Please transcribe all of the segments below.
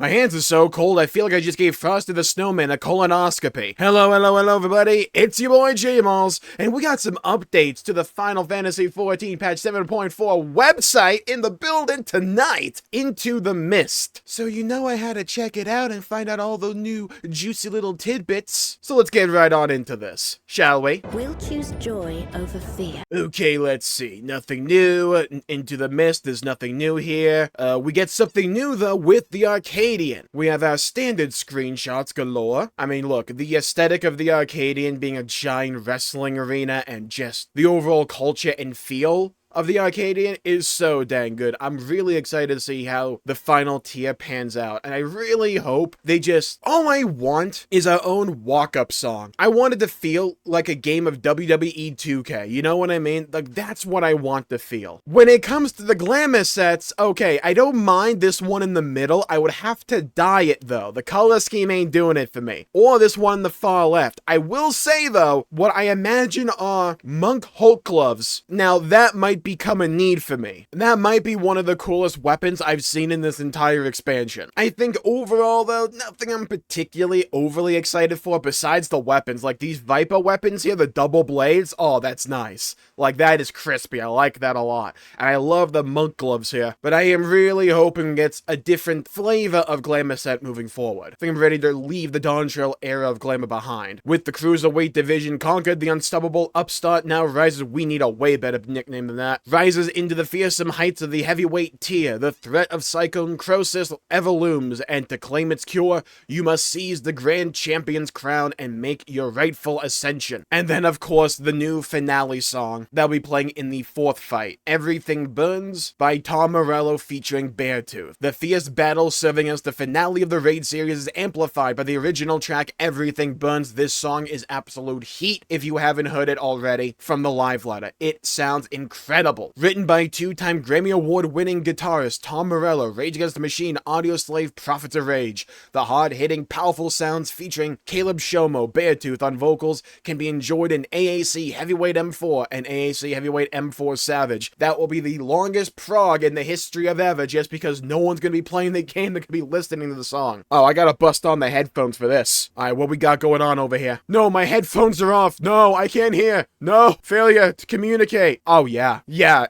My hands are so cold, I feel like I just gave Frosty the Snowman a colonoscopy. Hello, everybody. It's your boy Jmulls, and we got some updates to the Final Fantasy XIV patch 7.4 website in the building tonight, Into the Mist. So you know I had to check it out and find out all the new juicy little tidbits. So let's get right on into this, shall we? We'll choose joy over fear. Okay, let's see. Nothing new. Into the Mist, there's nothing new here. We get something new, though, with the Arcadion. We have our standard screenshots galore. I mean, look, the aesthetic of the Arcadion being a giant wrestling arena and just the overall culture and feel of the Arcadion is so dang good. I'm really excited to see how the final tier pans out, and I really hope they just... all I want is our own walk-up song. I want it to feel like a game of WWE 2K, you know what I mean? Like, that's what I want to feel. When it comes to the Glamour sets, okay, I don't mind this one in the middle. I would have to dye it, though. The color scheme ain't doing it for me. Or this one in the far left. I will say, though, what I imagine are monk Hulk gloves. Now, that might become a need for me. That might be one of the coolest weapons I've seen in this entire expansion. I think overall, though, nothing I'm particularly overly excited for besides the weapons. Like these Viper weapons here, the double blades, oh, that's nice. Like, that is crispy. I like that a lot. And I love the monk gloves here. But I am really hoping it gets a different flavor of Glamour set moving forward. I think I'm ready to leave the Dawn Trail era of Glamour behind. With the Cruiserweight division conquered, the unstoppable upstart now rises. We need a way better nickname than that. Rises into the fearsome heights of the heavyweight tier. The threat of Cyclone Crosis ever looms, and to claim its cure, you must seize the Grand Champion's crown and make your rightful ascension. And then, of course, the new finale song that'll be playing in the fourth fight, Everything Burns by Tom Morello featuring Beartooth. The fierce battle serving as the finale of the raid series is amplified by the original track Everything Burns. This song is absolute heat if you haven't heard it already from the live letter. It sounds incredible. Written by two-time Grammy Award-winning guitarist Tom Morello, Rage Against the Machine, Audioslave, Prophets of Rage. The hard-hitting, powerful sounds featuring Caleb Shomo, Beartooth on vocals can be enjoyed in AAC Heavyweight M4 and AAC Heavyweight M4 Savage. That will be the longest prog in the history of ever, just because no one's gonna be playing the game, they're gonna be listening to the song. Oh, I gotta bust on the headphones for this. Alright, what we got going on over here? No, my headphones are off. No, I can't hear. No, failure to communicate. Oh, yeah. Yeah,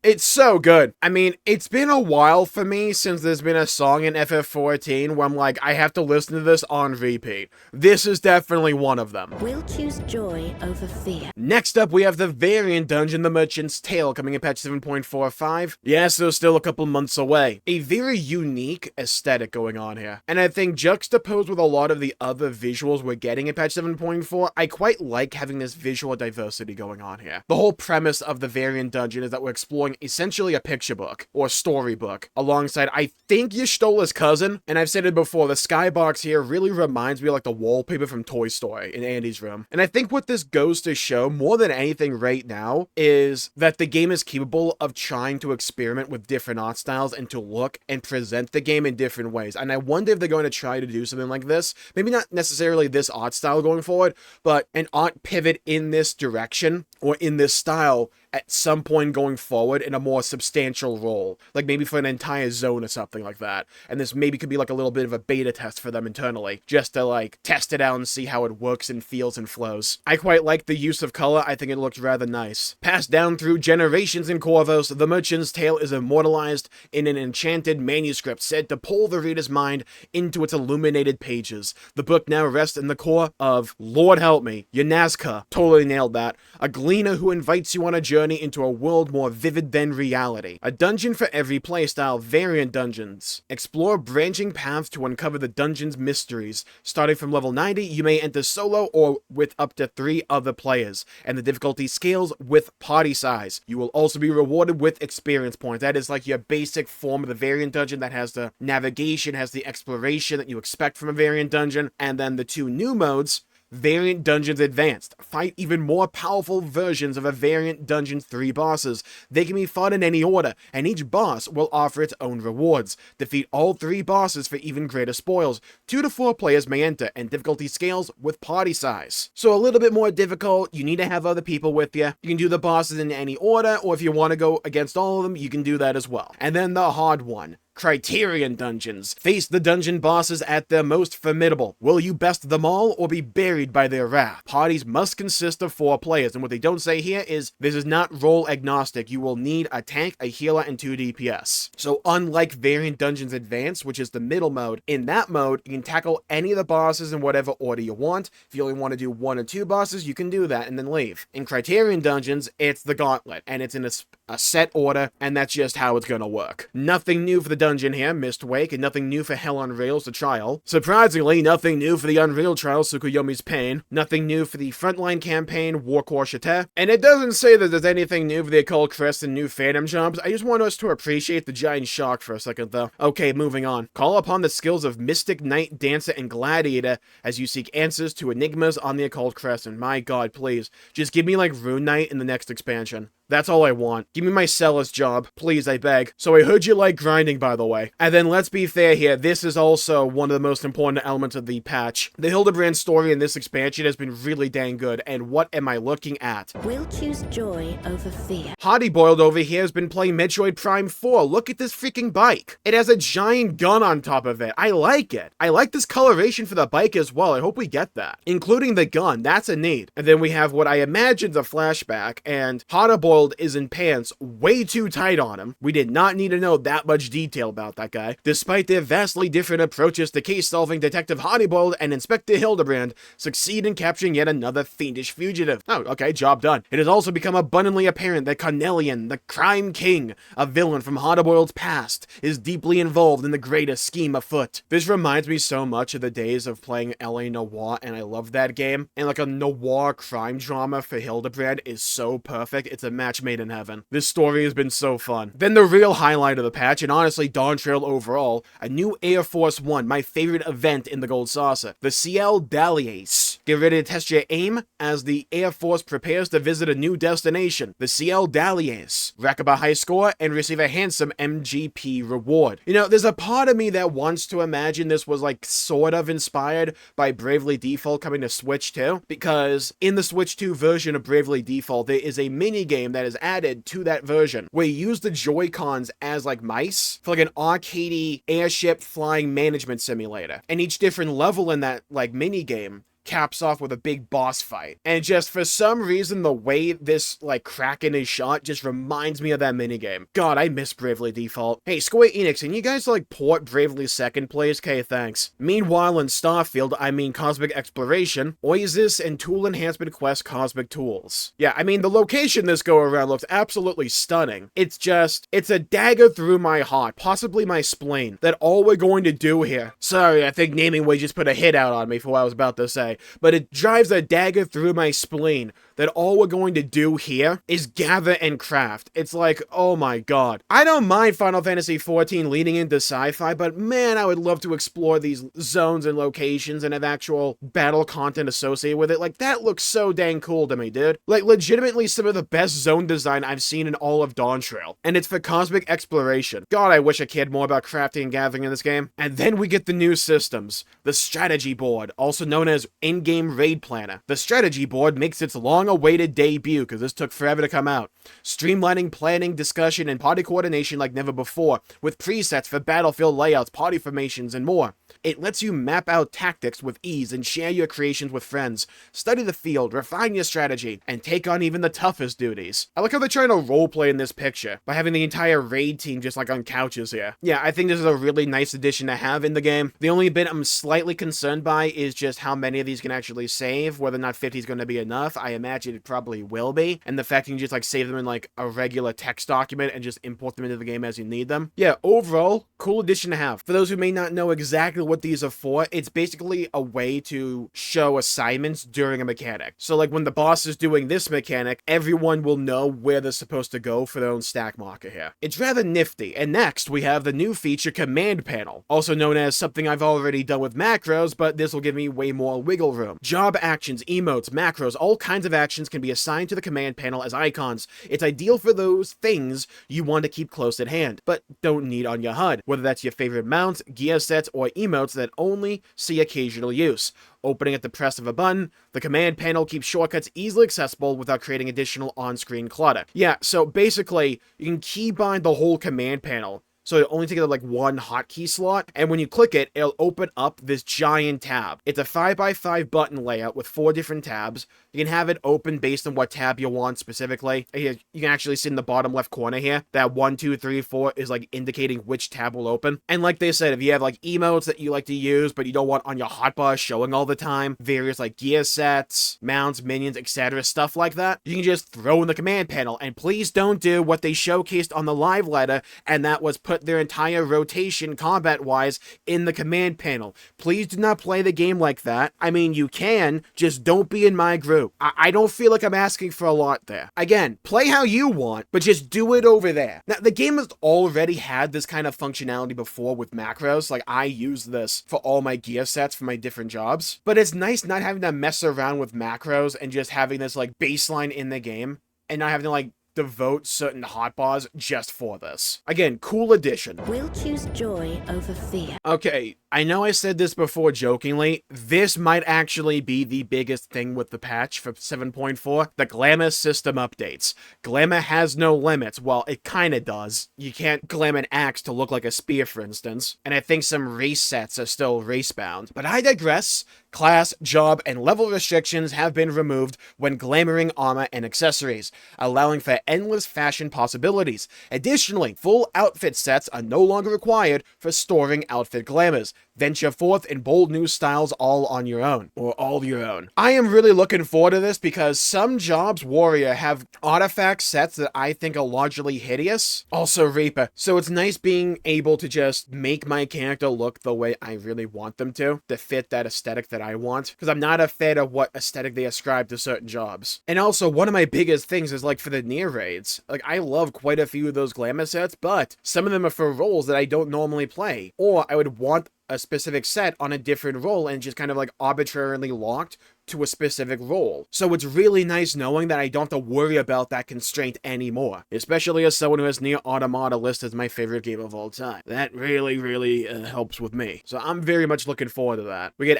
it's so good. I mean, it's been a while for me since there's been a song in FF14 where I'm like, I have to listen to this on repeat. This is definitely one of them. We'll choose joy over fear. Next up, we have the variant dungeon, The Merchant's Tale, coming in patch 7.45. Yes, so still a couple months away. A very unique aesthetic going on here. And I think juxtaposed with a lot of the other visuals we're getting in patch 7.4, I quite like having this visual diversity going on here. The whole premise of the variant dungeon is that we're exploring essentially a picture book or storybook alongside, I think, Y'shtola's cousin. And I've said it before, the skybox here really reminds me of like the wallpaper from Toy Story in Andy's room. And I think what this goes to show more than anything right now is that the game is capable of trying to experiment with different art styles and to look and present the game in different ways. And I wonder if they're going to try to do something like this. Maybe not necessarily this art style going forward, but an art pivot in this direction or in this style at some point going forward in a more substantial role, like maybe for an entire zone or something like that. And this maybe could be like a little bit of a beta test for them internally, just to like test it out and see how it works and feels and flows. I quite like the use of color. I think it looks rather nice. Passed down through generations in Corvos, The Merchant's Tale is immortalized in an enchanted manuscript said to pull the reader's mind into its illuminated pages. The book now rests in the core of, Lord help me, Yanazka, totally nailed that, a gleaner who invites you on a journey into a world more vivid than reality. A dungeon for every playstyle, variant dungeons. Explore branching paths to uncover the dungeon's mysteries. Starting from level 90, you may enter solo or with up to 3 other players, and the difficulty scales with party size. You will also be rewarded with experience points. That is like your basic form of the variant dungeon that has the navigation, has the exploration that you expect from a variant dungeon, and then the 2 new modes, Variant Dungeons Advanced. Fight even more powerful versions of a Variant Dungeon's 3 bosses. They can be fought in any order, and each boss will offer its own rewards. Defeat all 3 bosses for even greater spoils. 2 to 4 players may enter, and difficulty scales with party size. So a little bit more difficult, you need to have other people with you. You can do the bosses in any order, or if you want to go against all of them, you can do that as well. And then the hard one. Criterion dungeons. Face the dungeon bosses at their most formidable. Will you best them all or be buried by their wrath? Parties must consist of 4 players, and what they don't say here is this is not role agnostic. You will need a tank, a healer, and 2 DPS. So unlike Variant Dungeons Advanced, which is the middle mode, in that mode, you can tackle any of the bosses in whatever order you want. If you only want to do 1 or 2 bosses, you can do that and then leave. In Criterion Dungeons, it's the gauntlet, and it's in a set order, and that's just how it's gonna work. Nothing new for the dungeon here, Mistwake, and nothing new for Hell on Rails, the trial. Surprisingly, nothing new for the Unreal trial, Tsukuyomi's Pain. Nothing new for the Frontline campaign, Warcore Chate. And it doesn't say that there's anything new for the Occult Crest and new Phantom Jobs. I just want us to appreciate the giant shark for a second, though. Okay, moving on. Call upon the skills of Mystic, Knight, Dancer, and Gladiator as you seek answers to enigmas on the Occult Crest. And my god, please, just give me like Rune Knight in the next expansion. That's all I want. Give me my seller's job. Please, I beg. So I heard you like grinding, by the way. And then let's be fair here, this is also one of the most important elements of the patch. The Hildibrand story in this expansion has been really dang good, and what am I looking at? We'll choose joy over fear. Hottie Boiled over here has been playing Metroid Prime 4. Look at this freaking bike. It has a giant gun on top of it. I like it. I like this coloration for the bike as well. I hope we get that. Including the gun. That's a need. And then we have what I imagine's a flashback, and Hottie Boiled is in pants way too tight on him. We did not need to know that much detail about that guy. Despite their vastly different approaches to case-solving, Detective Hottie-Boiled and Inspector Hildibrand succeed in capturing yet another fiendish fugitive. Oh, okay, job done. It has also become abundantly apparent that Cornelian, the crime king, a villain from Hottie-Boiled's past, is deeply involved in the greatest scheme afoot. This reminds me so much of the days of playing LA Noire, and I love that game. And like a noir crime drama for Hildibrand is so perfect. It's a match made in heaven. This story has been so fun. Then the real highlight of the patch, and honestly Dawn Trail overall, a new Air Force One, my favorite event in the Gold Saucer, the CL Dalliace. Get ready to test your aim as the Air Force prepares to visit a new destination, the CL Dalliace. Rack up a high score and receive a handsome MGP reward. You know, there's a part of me that wants to imagine this was like sort of inspired by Bravely Default coming to Switch 2, because in the Switch 2 version of Bravely Default, there is a mini game that is added to that version where you use the Joy-Cons as like mice for like an arcadey airship flying management simulator, and each different level in that like mini game caps off with a big boss fight. And just for some reason, the way this like Kraken is shot just reminds me of that minigame. God, I miss Bravely Default. Hey, Square Enix, can you guys like port Bravely Second, please? Okay, thanks. Meanwhile, in Starfield, I mean Cosmic Exploration, Oasis and Tool Enhancement Quest Cosmic Tools. Yeah, I mean, the location this go around looks absolutely stunning. It's a dagger through my heart, possibly my spleen, that all we're going to do here. Sorry, I think Naming Way just put a hit out on me for what I was about to say. But it drives a dagger through my spleen that all we're going to do here is gather and craft. It's like, oh my god. I don't mind Final Fantasy XIV leaning into sci-fi, but man, I would love to explore these zones and locations and have actual battle content associated with it. Like, that looks so dang cool to me, dude. Like, legitimately some of the best zone design I've seen in all of Dawn Trail. And it's for Cosmic Exploration. God, I wish I cared more about crafting and gathering in this game. And then we get the new systems. The Strategy Board, also known as In-Game Raid Planner. The Strategy Board makes its long-awaited debut, because this took forever to come out. Streamlining planning, discussion, and party coordination like never before, with presets for battlefield layouts, party formations, and more. It lets you map out tactics with ease and share your creations with friends, study the field, refine your strategy, and take on even the toughest duties. I like how they're trying to roleplay in this picture, by having the entire raid team just like on couches here. Yeah, I think this is a really nice addition to have in the game. The only bit I'm slightly concerned by is just how many of these can actually save, whether or not 50 is going to be enough. I imagine it probably will be, and the fact you can just like save them in like a regular text document and just import them into the game as you need them. Yeah, overall, cool addition to have. For those who may not know exactly what these are for, it's basically a way to show assignments during a mechanic. So like when the boss is doing this mechanic, everyone will know where they're supposed to go for their own stack marker here. It's rather nifty. And next, we have the new feature Command Panel, also known as something I've already done with macros, but this will give me way more wiggle room. Job actions, emotes, macros, all kinds of actions can be assigned to the command panel as icons. It's ideal for those things you want to keep close at hand, but don't need on your HUD, whether that's your favorite mounts, gear sets, or emotes that only see occasional use. Opening at the press of a button, the command panel keeps shortcuts easily accessible without creating additional on-screen clutter. Yeah, so basically, you can keybind the whole command panel, so it only takes up like one hotkey slot, and when you click it, it'll open up this giant tab. It's a 5x5 button layout with 4 different tabs. You can have it open based on what tab you want specifically. Here, you can actually see in the bottom left corner here, that 1, 2, 3, 4 is like indicating which tab will open. And like they said, if you have like emotes that you like to use, but you don't want on your hotbar showing all the time, various like gear sets, mounts, minions, etc., stuff like that, you can just throw in the command panel. And please don't do what they showcased on the live letter, and that was put their entire rotation combat-wise in the command panel. Please do not play the game like that. I mean, you can, just don't be in my group. I don't feel like I'm asking for a lot there. Again, play how you want, but just do it over there. Now, the game has already had this kind of functionality before with macros. Like, I use this for all my gear sets for my different jobs, but it's nice not having to mess around with macros and just having this like baseline in the game and not having to like devote certain hotbars just for this. Again, cool addition. We'll choose joy over fear. Okay, I know I said this before jokingly, this might actually be the biggest thing with the patch for 7.4, the Glamour system updates. Glamour has no limits. Well, it kinda does. You can't glamour an axe to look like a spear, for instance, and I think some race sets are still race-bound. But I digress. Class, job, and level restrictions have been removed when glamouring armor and accessories, allowing for endless fashion possibilities. Additionally, full outfit sets are no longer required for storing outfit glamours. Venture forth in bold new styles all on your own, or all your own. I am really looking forward to this because some jobs Warrior have artifact sets that I think are largely hideous. Also Reaper. So it's nice being able to just make my character look the way I really want them to fit that aesthetic that I want. Because I'm not a fan of what aesthetic they ascribe to certain jobs. And also, one of my biggest things is like for the near raids. Like, I love quite a few of those glamour sets, but some of them are for roles that I don't normally play. Or I would want a specific set on a different role and just kind of like arbitrarily locked to a specific role. So it's really nice knowing that I don't have to worry about that constraint anymore, especially as someone who has Nier Automata listed as my favorite game of all time. That really helps with me. So I'm very much looking forward to that. We get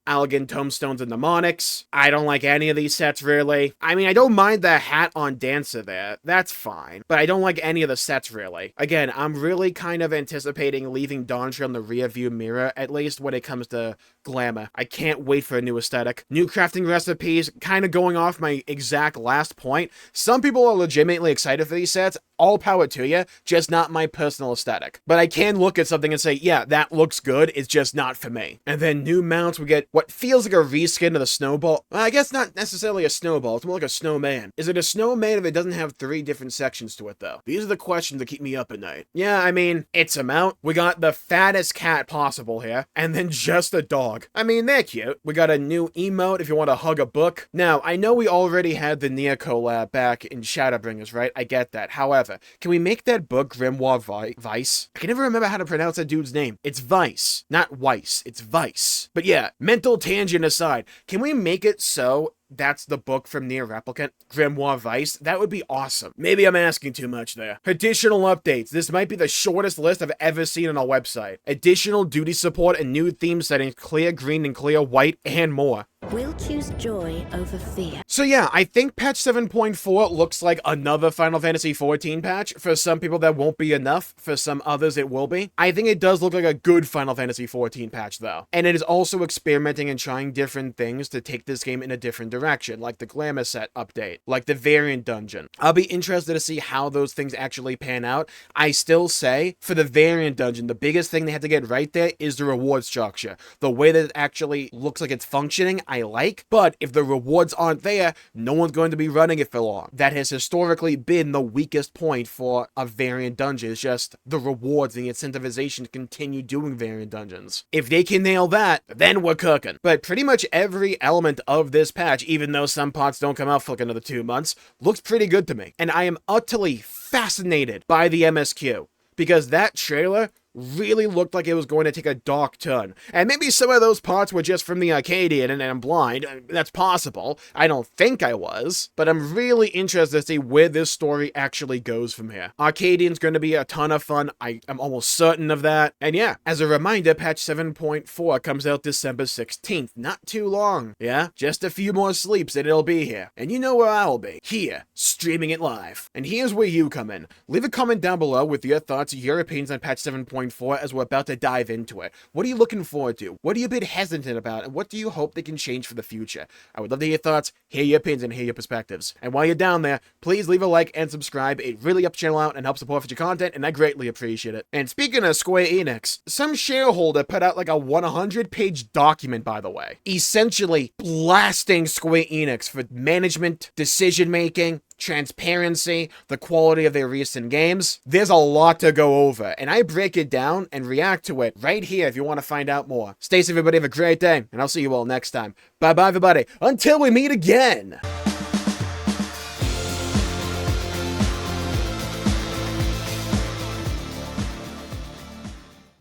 Allegan Tombstones and Mnemonics. I don't like any of these sets, really. I mean, I don't mind the hat on Dancer there. That's fine. But I don't like any of the sets, really. Again, I'm really kind of anticipating leaving Dawntree on the rear view mirror, at least when it comes to Glamour. I can't wait for a new aesthetic. New crafting recipes, kind of going off my exact last point. Some people are legitimately excited for these sets. All power to you, just not my personal aesthetic. But I can look at something and say, yeah, that looks good, it's just not for me. And then new mounts, we get what feels like a reskin of the snowball. Well, I guess not necessarily a snowball, it's more like a snowman. Is it a snowman if it doesn't have 3 different sections to it, though? These are the questions that keep me up at night. Yeah, I mean, it's a mount. We got the fattest cat possible here, and then just a dog. I mean, they're cute. We got a new emote if you want to hug a book. Now, I know we already had the Nier collab back in Shadowbringers, right? I get that. However, can we make that book Grimoire Vice? I can never remember how to pronounce that dude's name. It's Vice, not Weiss. It's Vice. But yeah, mental tangent aside, can we make it so that's the book from Nier Replicant, Grimoire Vice? That would be awesome. Maybe I'm asking too much there. Additional updates. This might be the shortest list I've ever seen on a website. Additional duty support and new theme settings, clear green and clear white, and more. We'll choose joy over fear. So yeah, I think patch 7.4 looks like another Final Fantasy XIV patch. For some people that won't be enough, for some others it will be. I think it does look like a good Final Fantasy XIV patch though. And it is also experimenting and trying different things to take this game in a different direction, like the Glamour set update, like the variant dungeon. I'll be interested to see how those things actually pan out. I still say, for the variant dungeon, the biggest thing they have to get right there is the reward structure. The way that it actually looks like it's functioning, I like, but if the rewards aren't there, no one's going to be running it for long. That has historically been the weakest point for a variant dungeon, is just the rewards and the incentivization to continue doing variant dungeons. If they can nail that, then we're cooking. But pretty much every element of this patch, even though some parts don't come out for like another 2 months, looks pretty good to me. And I am utterly fascinated by the MSQ, because that trailer really looked like it was going to take a dark turn. And maybe some of those parts were just from the Arcadion and I'm blind. That's possible. I don't think I was. But I'm really interested to see where this story actually goes from here. Arcadion's going to be a ton of fun. I'm almost certain of that. And yeah, as a reminder, patch 7.4 comes out December 16th. Not too long. Yeah, just a few more sleeps and it'll be here. And you know where I'll be. Here, streaming it live. And here's where you come in. Leave a comment down below with your thoughts, your opinions on patch 7.4 as we're about to dive into it. What are you looking forward to? What are you a bit hesitant about? And what do you hope they can change for the future? I would love to hear your thoughts, hear your opinions, and hear your perspectives. And while you're down there, please leave a like and subscribe. It really helps the channel out and helps support future content, and I greatly appreciate it. And speaking of Square Enix, some shareholder put out like a 100-page document, by the way, essentially blasting Square Enix for management, decision-making, transparency, the quality of their recent games. There's a lot to go over, and I break it down and react to it right here if you want to find out more. Stay safe, everybody. Have a great day, and I'll see you all next time. Bye-bye, everybody. Until we meet again.